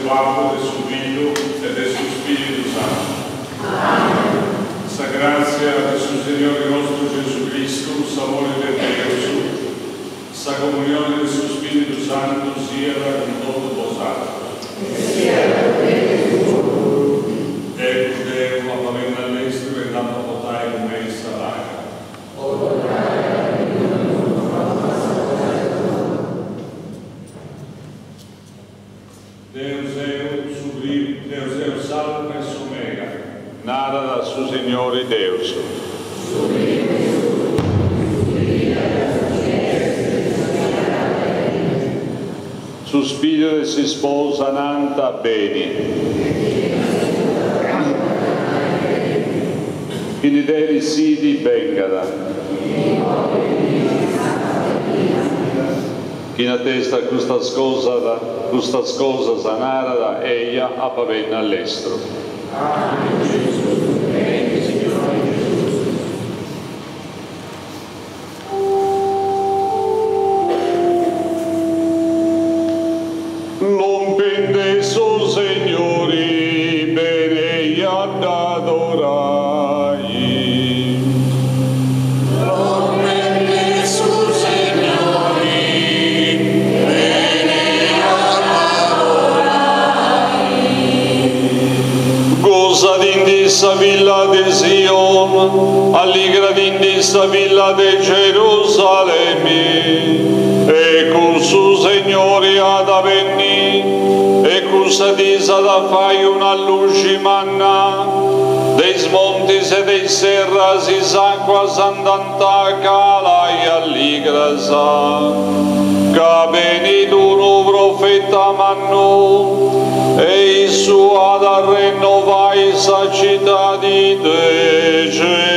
Padre, de su Figlio e de su Spirito Santo. Amen. Sa grazia de su Signore nostro Gesù Cristo, l'amore de Dio, sa comunione de su Spirito Santo sia con tutti vosaltros. Ecco Deo, la pavena all'estero e tanto potai come essa laga. Deus é o salve e somega. Nada da su Signore Deus. Su Figlio e si sposa nanta bene. Quindi devi sidi bengada. Chi na testa questa scosa sanara da eia a pavena all'estero. Non pendesso Signori bene ad adorai. Dindissa villa de Sion, allegra dindissa villa de Gerusalemme, e con su Signore ad avvenni, e cusa disa da fai una luce manna, dei smonti e dei serras is acquas andanta cala e allegra sa, ca benito un profeta manno, e il suo ad rinnovai sa città di Gerusalemme.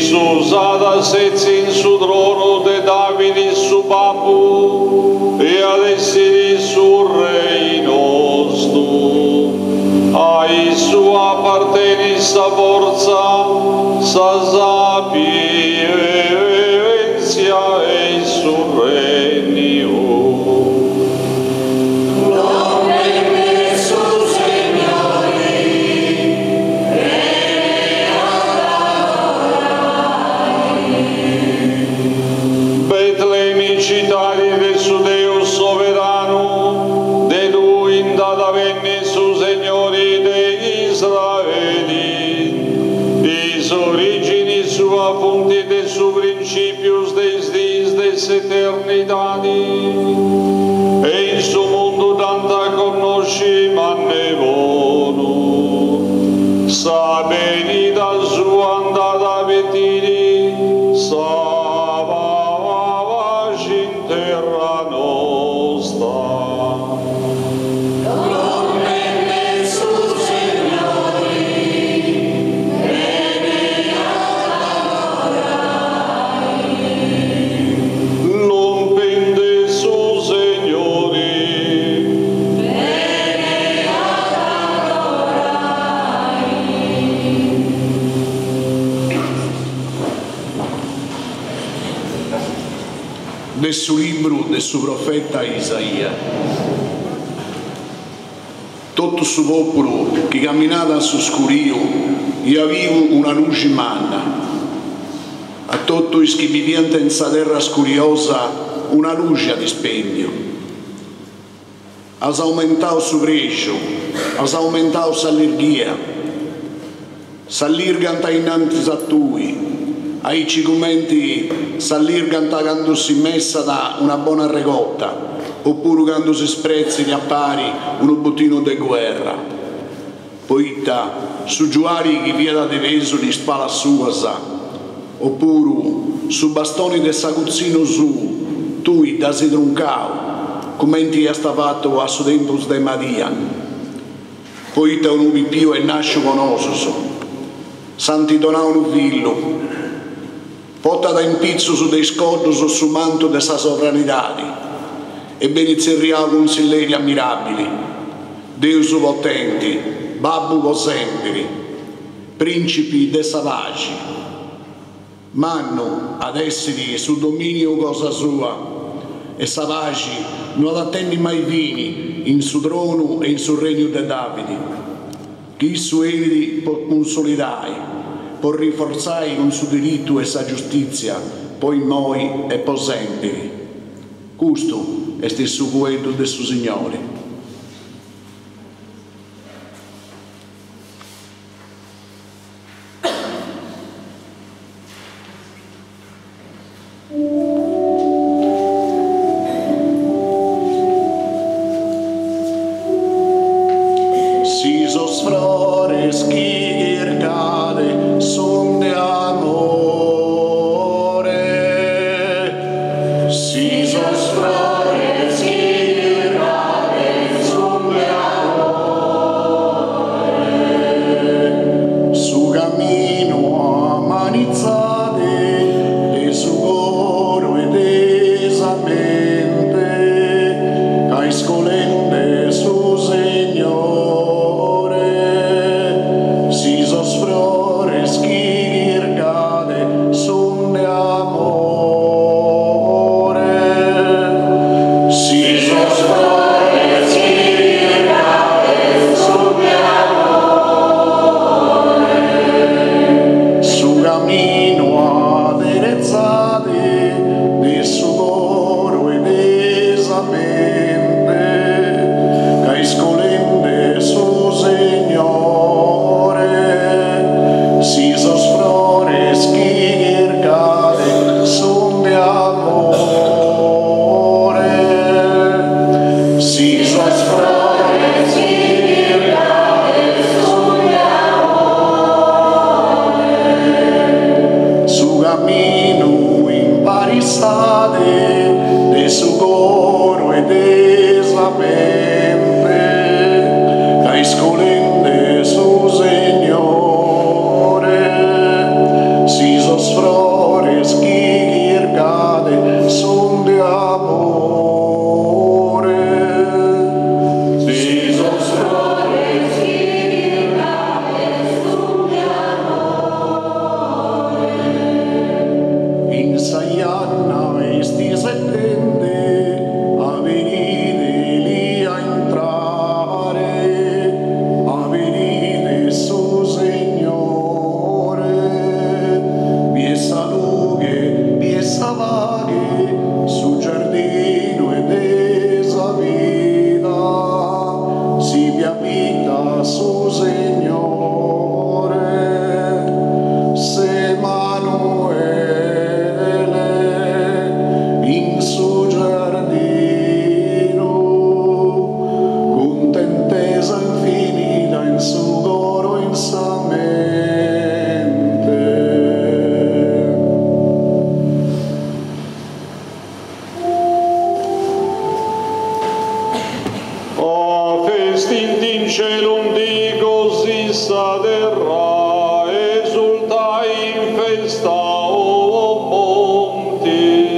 Isus ad assetzi in su trono de Davide su papu sa forza, sa sapienza e sul regno. Citari del su Deus soverano, de lui indata venne su Signori de Israeli, is origini sua fonte de su principios des dis des eternidadi, e in su mundo tanta conosci manne bono, sa venida sua andata vetiri, sa terra nostra. Non venne su Signori, bene adorai. Non pende su Signori, bene adorai. Del suo libro del suo profeta Isaia. Tutto il suo popolo che camminava su scurio e aveva una luce manna. A tutto i che viviente in sa terra scuriosa una luce a dispendio. Has aumentato il suo prezzo, has aumentato la salirghia. Salirganta innanzi a tui. Ai cicumenti s'allirganta quando si messa da una buona regotta, oppure quando si sprezzi gli appari un bottino de guerra. Poitta su giuari chi via da deveso di spala sua sa, oppure su bastoni de saguzzino su, tui da si truncao, come ti è stato a su tempus de Maria. Poitta un ubi pio e nasce conoso, santi donao un fillo, porta da impizzo su dei scordos su manto de sa sovranità e benizerria con silleri ammirabili, Deus potenti, babbu cosemperi, principi de savagi, manno ad essere su dominio cosa sua e savagi non attendi mai vini in su trono e in su regno de Davide, chi su egli può consolidare, può rinforzare con suo diritto e sa giustizia, poi noi e poi sempre. Questo è il suo guedo del suo Signore. Si sos flores son de amore, si sos flores que estinti in cielo di così saderà, esultai in festa o montis.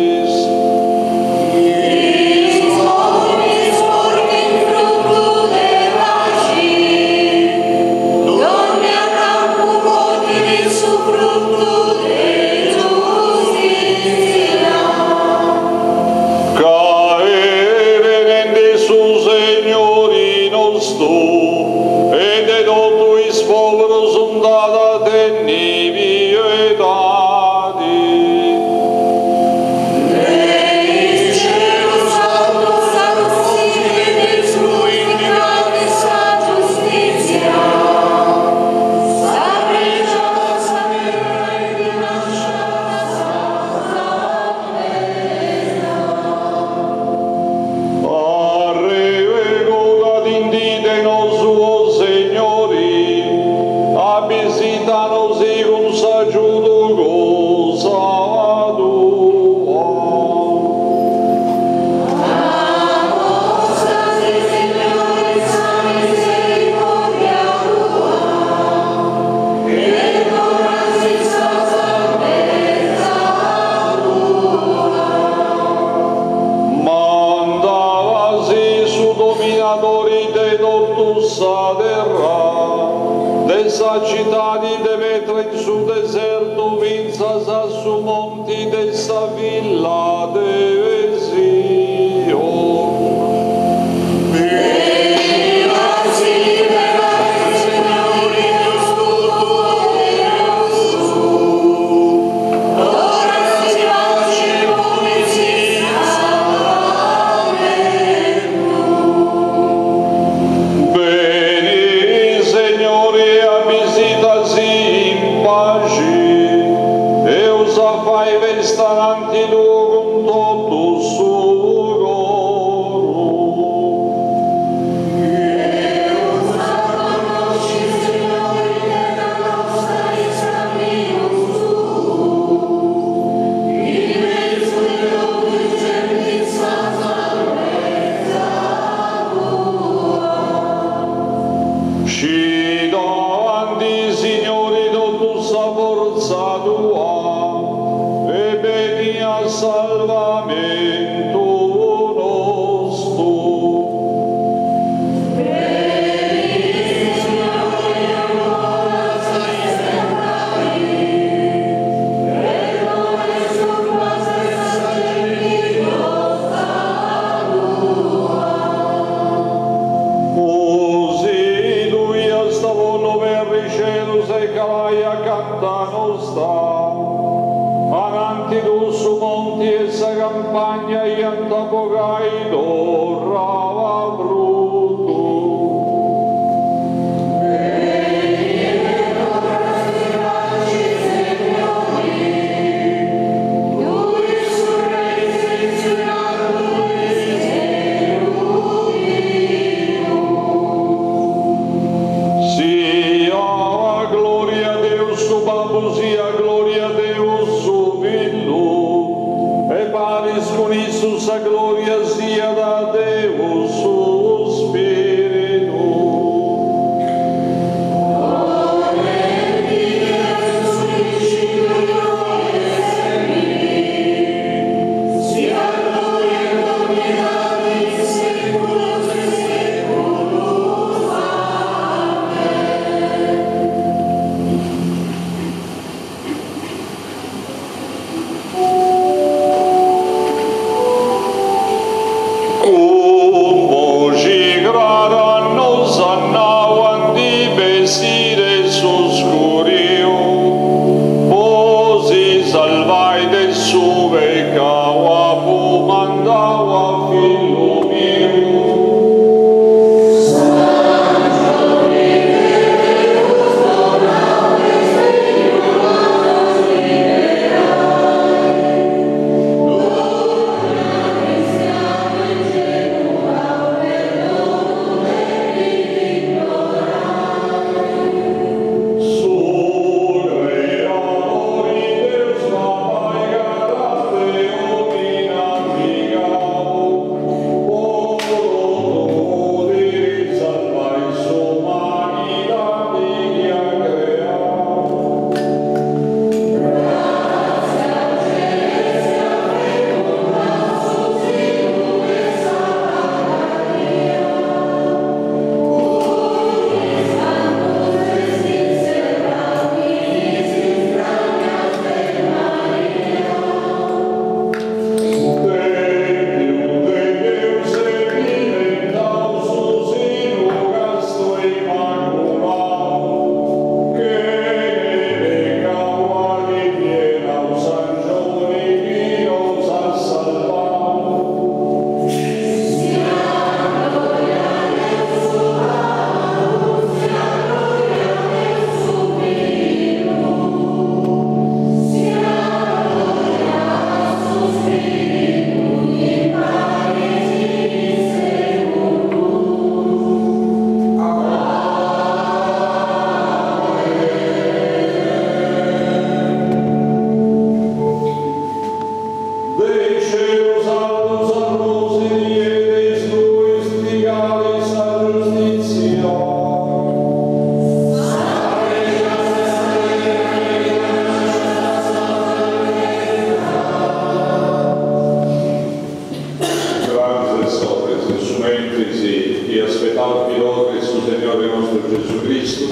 semplici e aspettavo Cristo Signore nostro Gesù Cristo,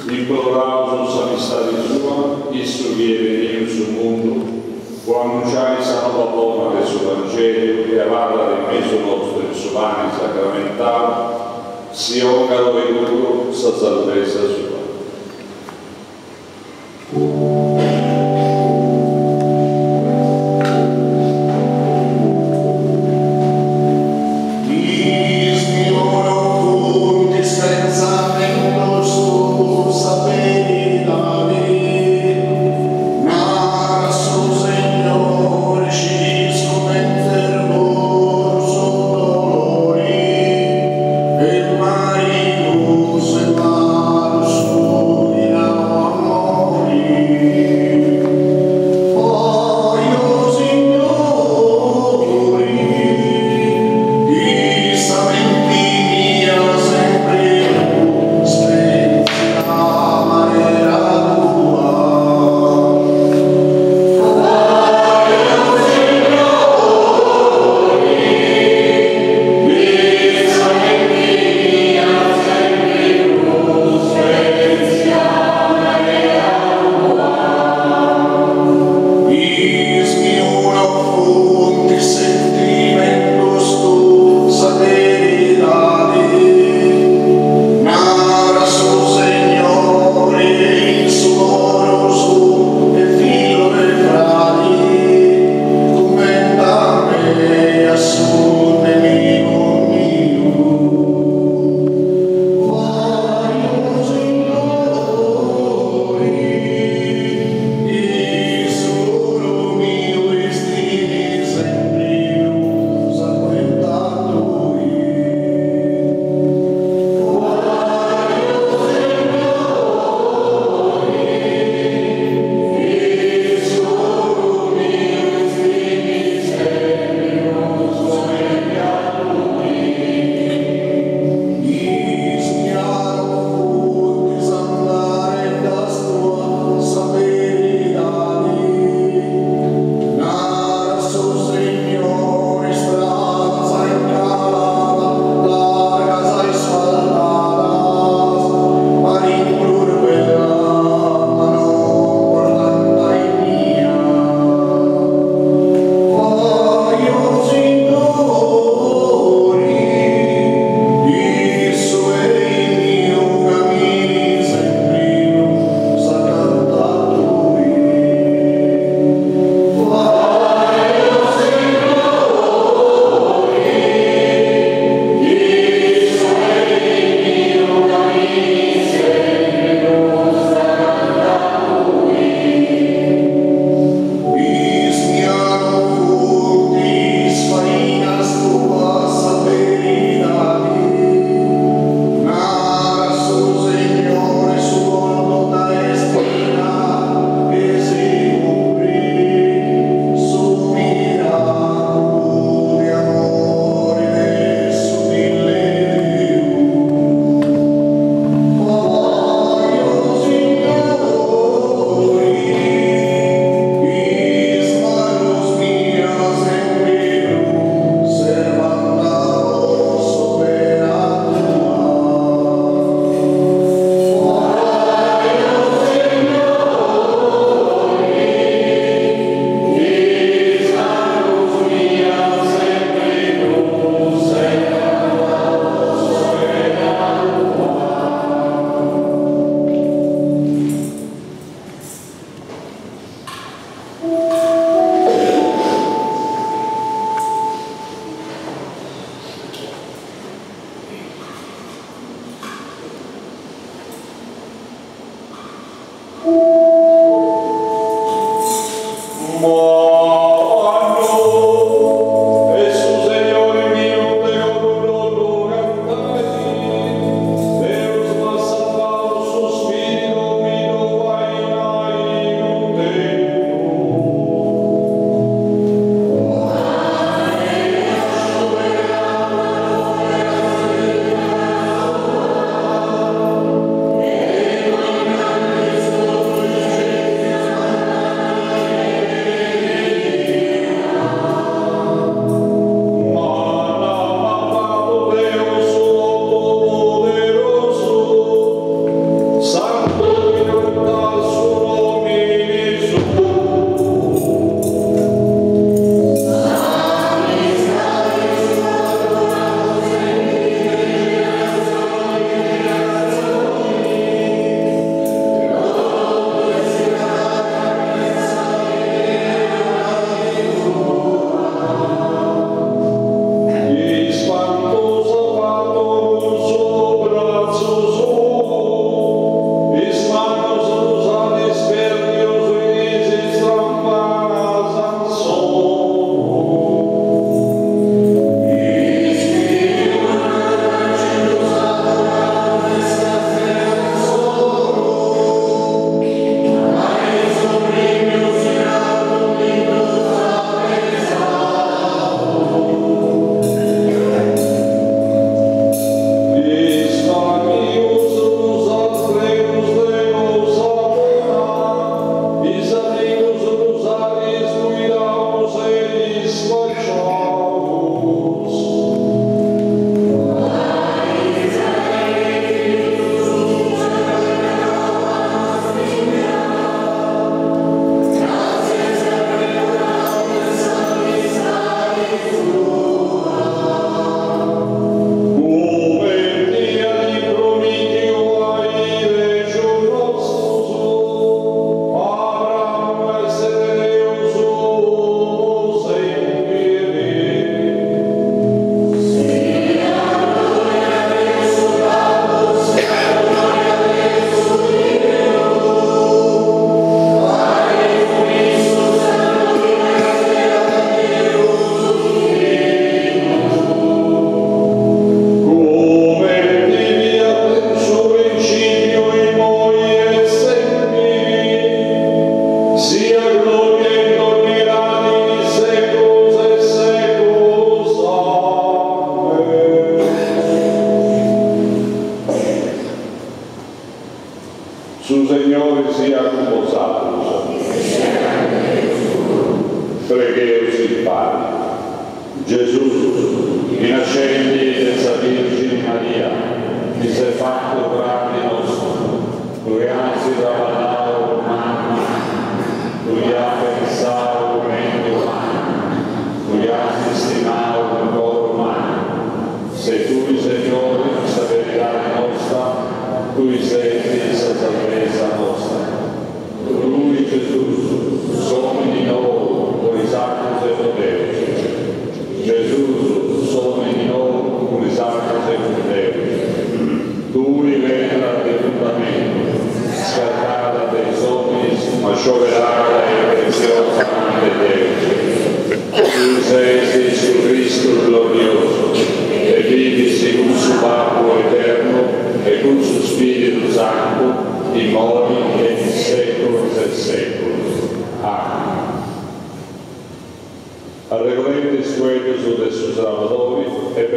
imploravo su amistade sua, isso viene in sul mondo, può annunciare la nuova buona del suo Vangelo e avarla nel mezzo nostro in suo mani sacramentale, sia un caro e duro, sa salvezza sua. Mai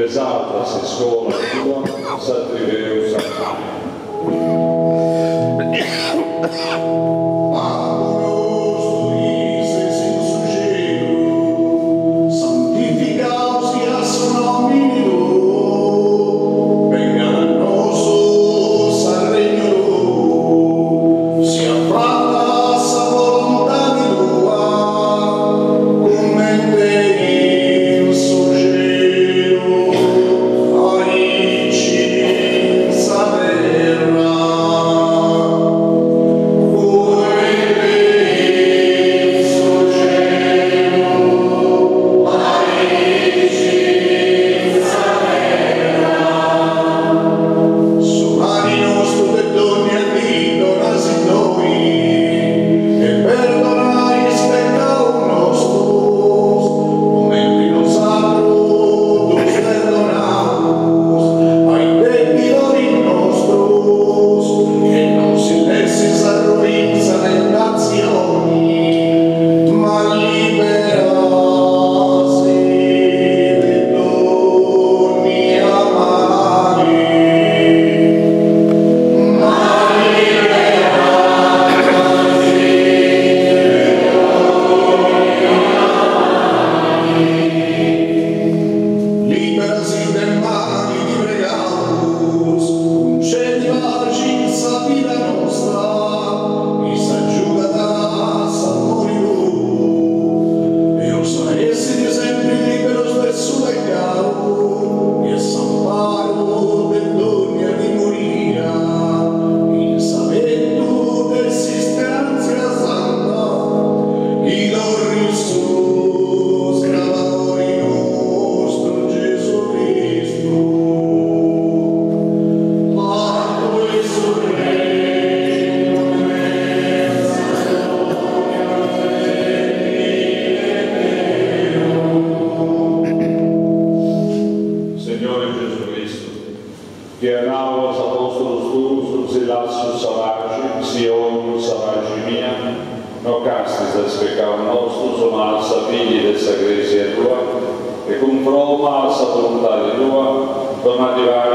esaltasi scola tua, satriveus Maria,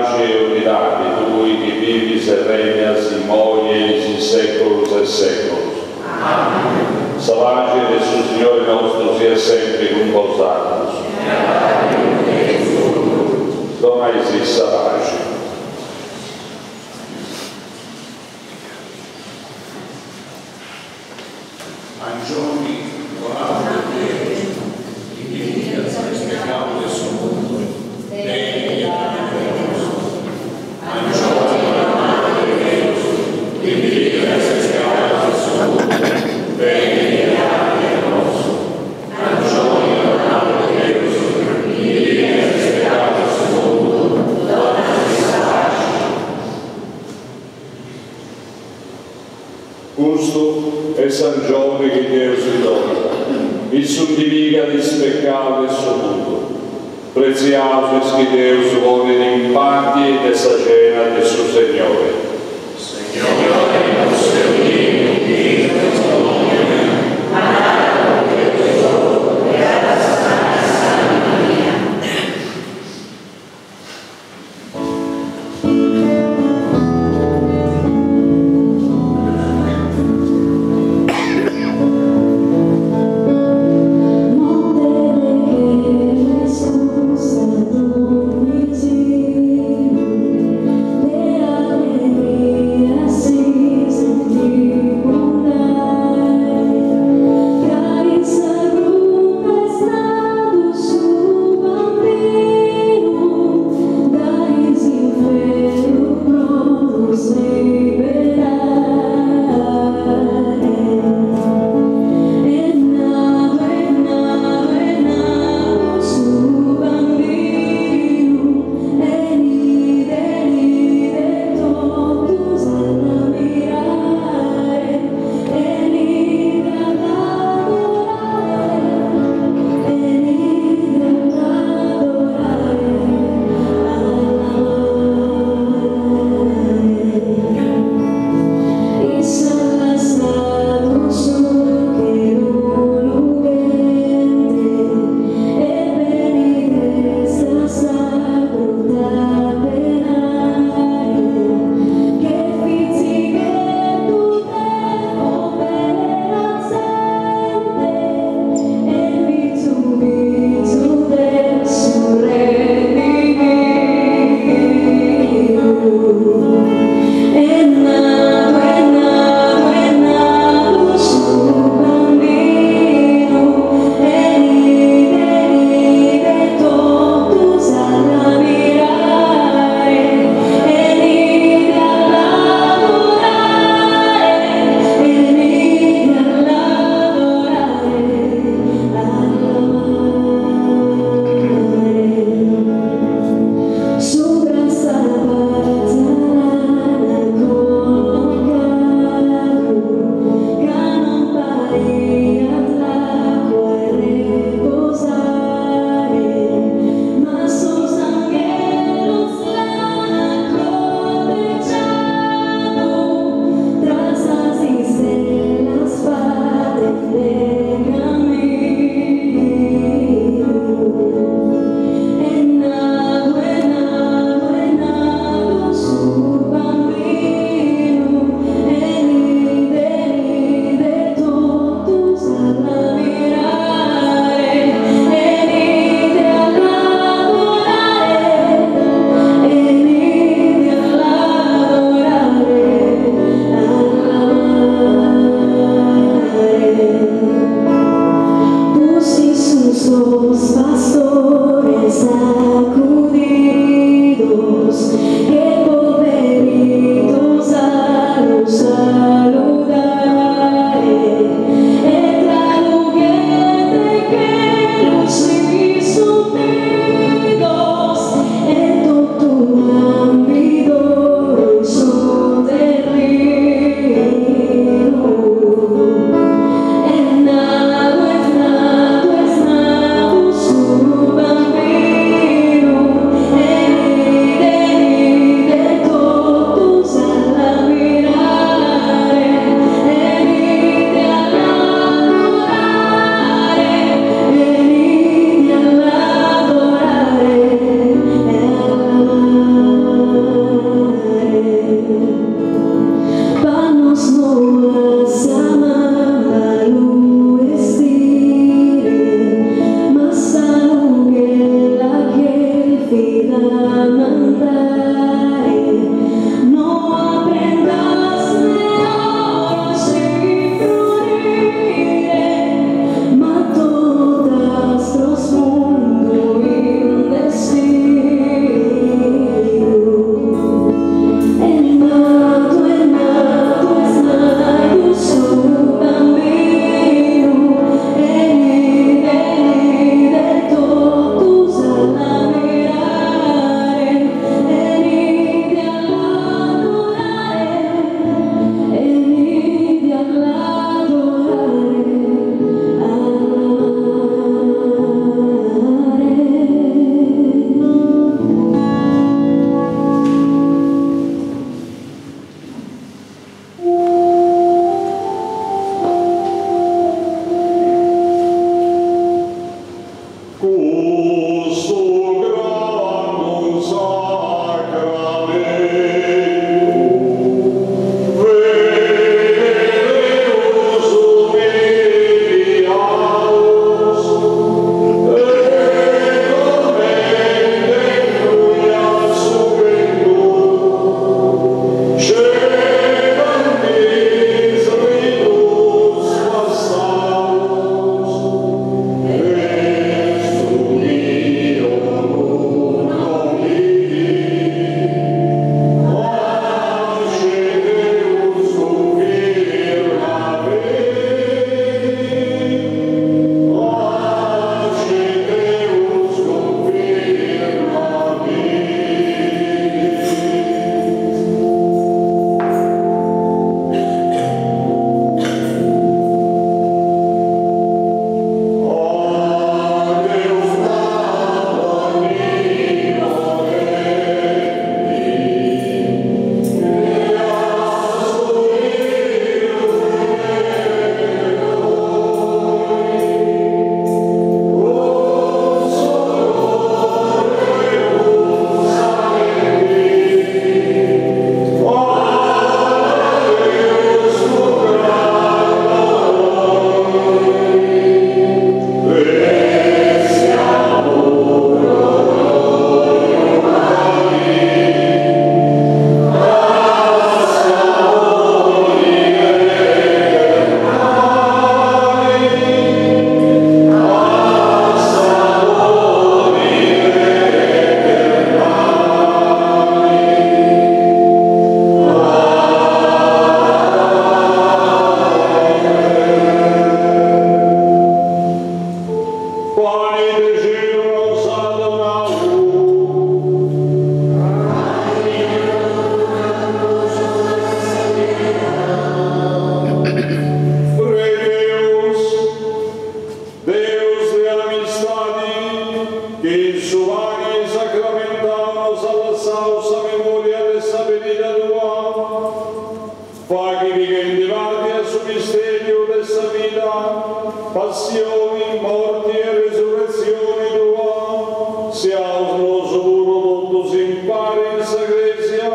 passioni, morti e resurrezioni tua, siamo solo todos in pari in sagresia,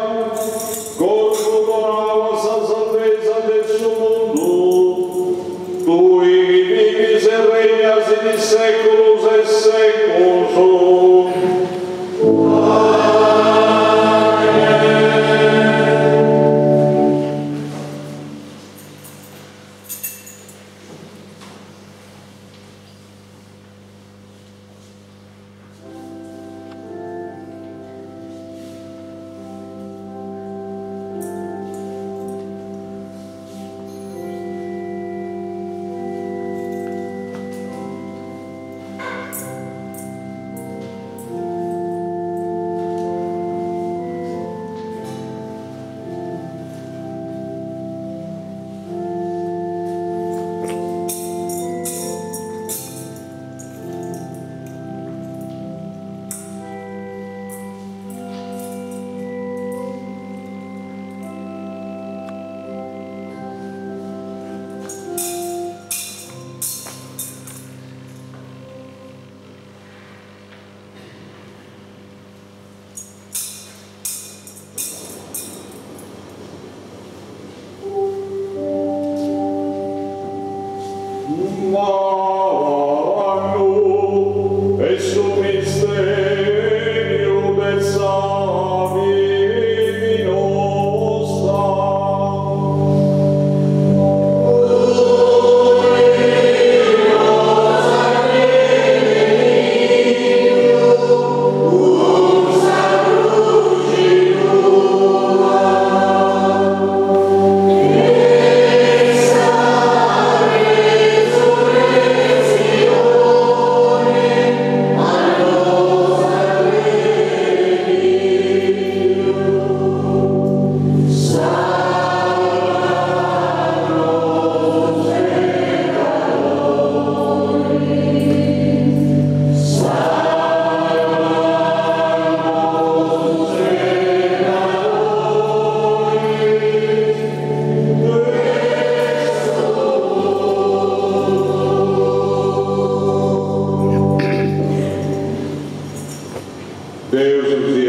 corpo sa salvezza del suo mondo, tui vivis e regnas in seculos e seculos.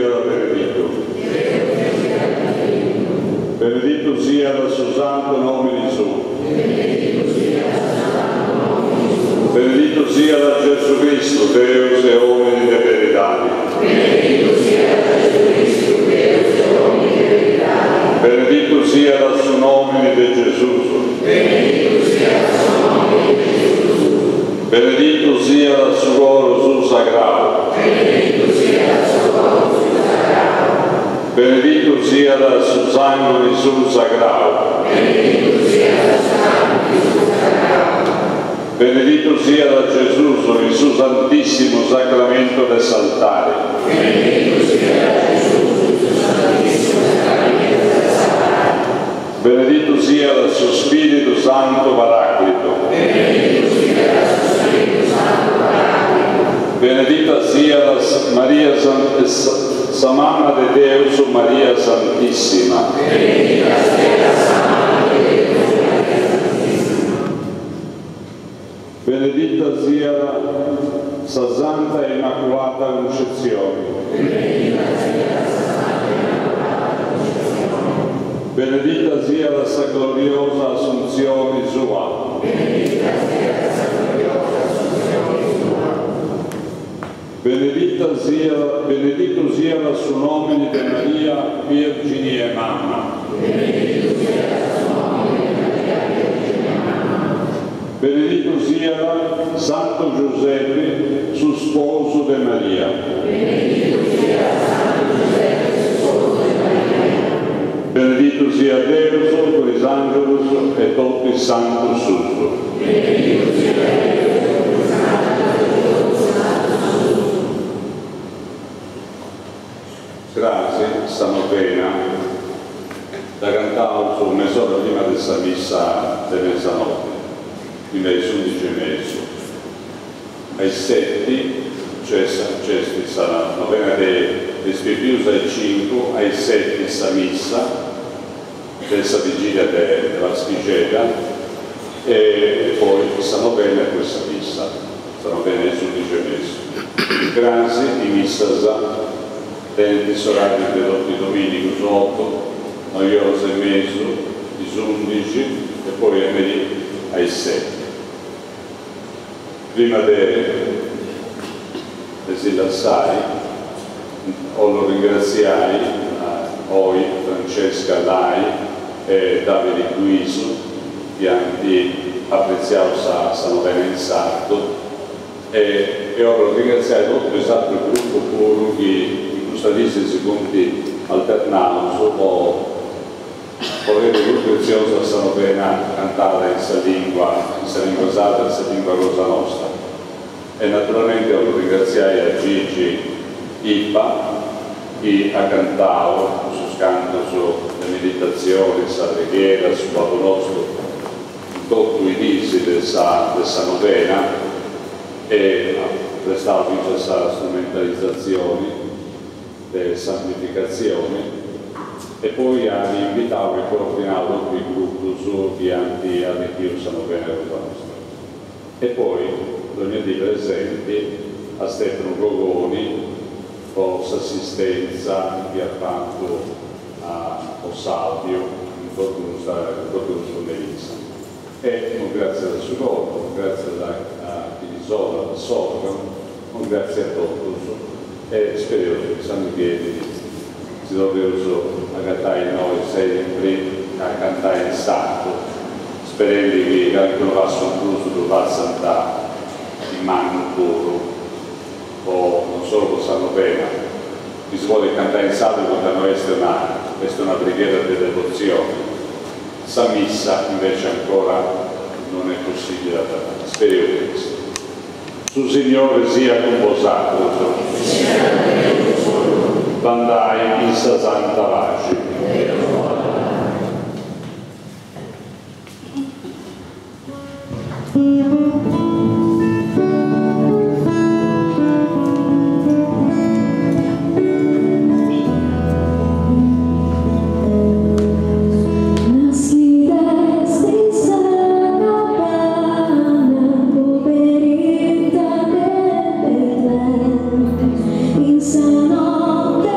Signore benedetto. Benedetto sia dal suo santo nome Gesù. Benedetto sia da Gesù Cristo, Deus e uomini de verità. Benedetto sia dal suo nome di Gesù. Benedetto sia dal suo cuore su sagrato. Benedetto sia dal suo sangue sul sagrato. Benedetto sia da Gesù il suo santissimo sacramento del saltare. Benedetto sia dal suo Spirito Santo Paraclito. Benedetta sia da Maria sa mamma de Deus, Maria Santissima. Benedetta sia sa Santa e Immacolata Concezione. Benedetta sia la sa gloriosa Assunzione sua. Benedetto sia il suo nome di Maria, Virgine e Mamma. Benedetto sia Santo Giuseppe, suo sposo di Maria. Benedetto sia Deus, con gli angeli e tutti i santi suoi. Grazie, stanno bene, da cantare su mezz'ora prima della messa di mezzanotte, quindi alle 11:30. Ai 7, cioè sarà novena di Spiritus ai 5, ai 7 sta missa, questa vigilia della Spigella, e poi stanno bene questa missa, stanno bene alle 11:30. Grazie, di missa tenenti sorati interrotti domenico 8, 9 ore e mezzo, di 11 e poi ai 7. Prima di si lasciare, lo ringraziai oggi Francesca Lai e Davide Guiso, che hanno apprezzato questa novena in sardo, e ora ringraziare tutto l'esatto gruppo puro che stadisse secondi alternanza o volete più preziosa questa novena cantata in questa lingua usata, in questa lingua cosa nostra. E naturalmente lo ringraziai a Gigi Ippa che ha cantato su scanto sulle meditazioni, sulla preghiera, sul Padre nostro, tutti i mesi di questa novena, e ha prestato questa strumentalizzazione delle santificazioni, e poi ha invitato e coordinato il gruppo su che anti arricchissano bene la nostra. E poi lunedì presenti a Stefano Gogoni con assistenza che ha fatto a Salvio in tutto sull'Elisa. E grazie al suo corpo, grazie a Chirisola, al Sorgo, grazie a tutti. E spero che San Piedi si dovrebbero a cantare noi sempre, a cantare il santo, sperando che anche lo passo un cruzo dove va a santare in mano puro, o non solo lo sanno bene, si vuole cantare il santo quando questa è una preghiera di devozione. Sa missa invece ancora non è possibile da fare. Spero questo. Su Signore sia con vosato, andai in sa santa pace. In sa notte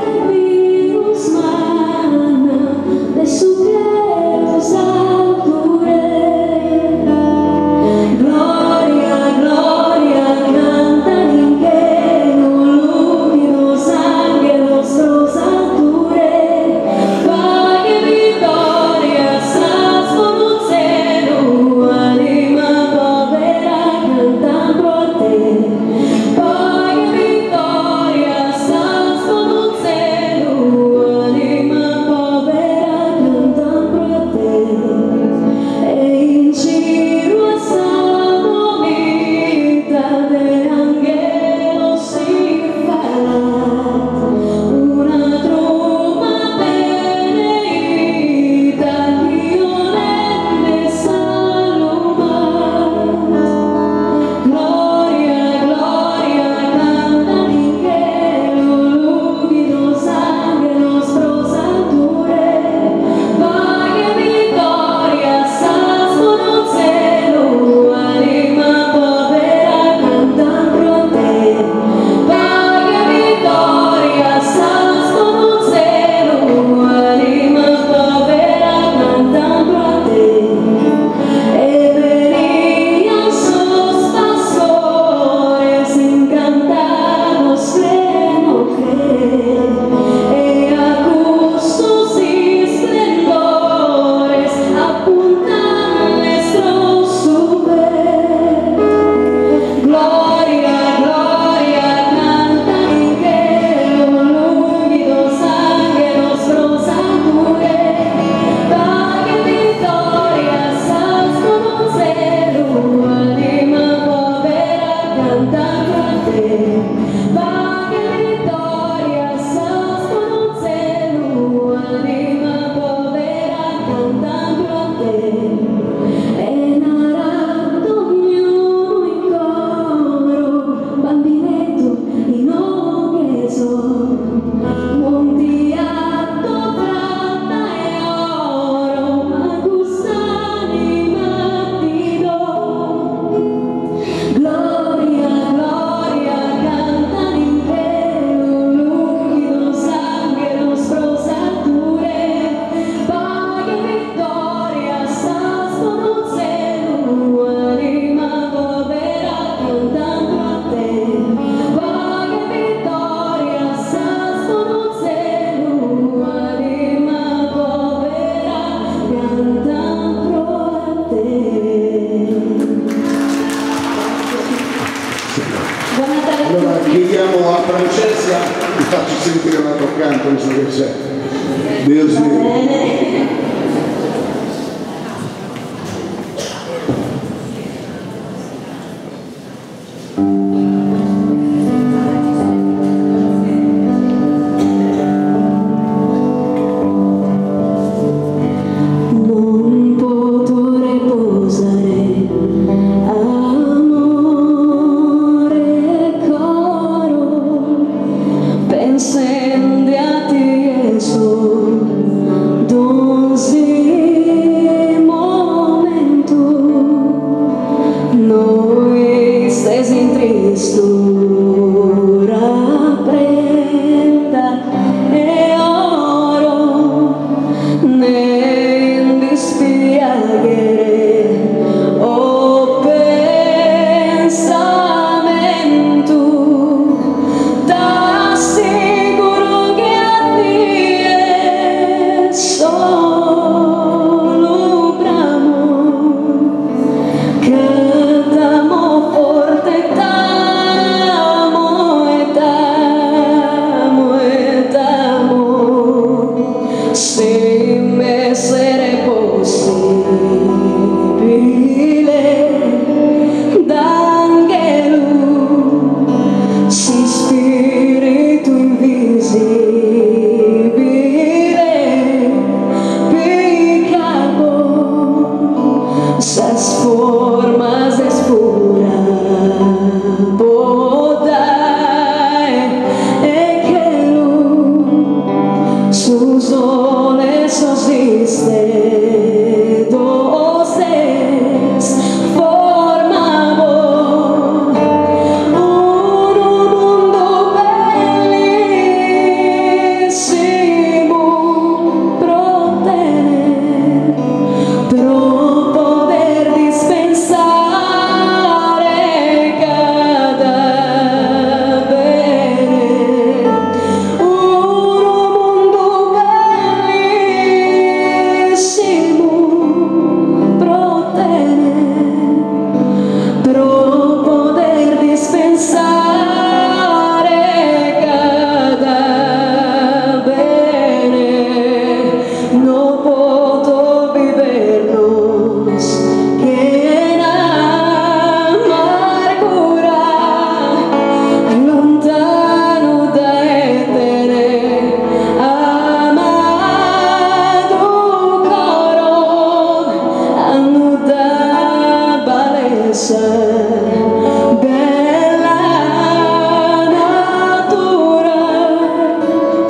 visto che c'è. Dio sì.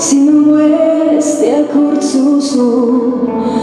Si non vuoi stia corso su